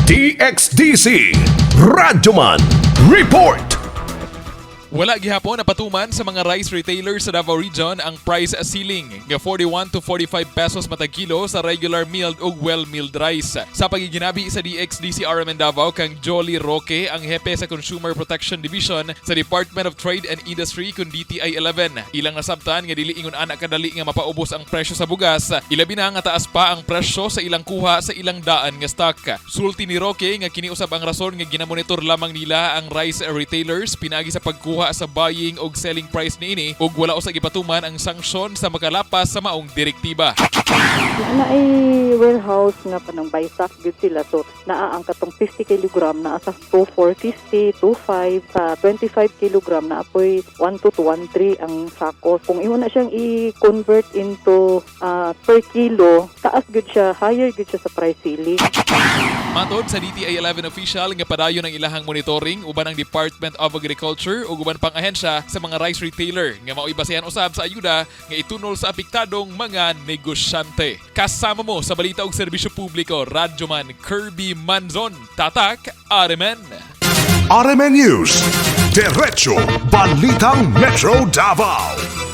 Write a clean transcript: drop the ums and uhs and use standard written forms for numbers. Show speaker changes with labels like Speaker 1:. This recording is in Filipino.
Speaker 1: DXDC Radyoman Report.
Speaker 2: Wala gihapon napatuman sa mga rice retailers sa Davao Region ang price ceiling nga 41 to 45 pesos matag kilo sa regular milled ug well-milled rice. Sa pakighinabi sa DXDC RMN Davao kang Deolly Roque, ang hepe sa Consumer Protection Division sa Department of Trade and Industry kun Dti-11. Ilang nasabtan nga dili ingon anak kadali nga mapaubos ang presyo sa bugas, ilabi na nga taas pa ang presyo sa ilang kuha sa ilang daan nga stock. Sulti ni Roque nga kini usab ang rason nga gina-monitor lamang nila ang rice retailers pinaagi sa pagkuha sa buying og selling price niini ug wala usab gipatuman ang sanksyon sa makalapas sa maong direktiba.
Speaker 3: Na ay warehouse nga panang baysak gud sila, so naa ang katong 50 kg na sa 2450, 25 sa 25 kg na apoy 12 to 13 ang sako. Kung imo na siyang i-convert into per kilo, taas gud siya, higher gud siya sa price ceiling.
Speaker 2: Matod sa Dti-11 official nga padayon ang ilahang monitoring uban ang Department of Agriculture ug uban pang ahensya sa mga rice retailer nga mao'y basehan usab sa ayuda nga itunol sa apektadong mga negosyante. Kasama mo sa balita ug serbisyo publiko, Radyoman Kirby Manzon, Tatak, RMN.
Speaker 1: RMN News, Diretso Balitang Metro Davao.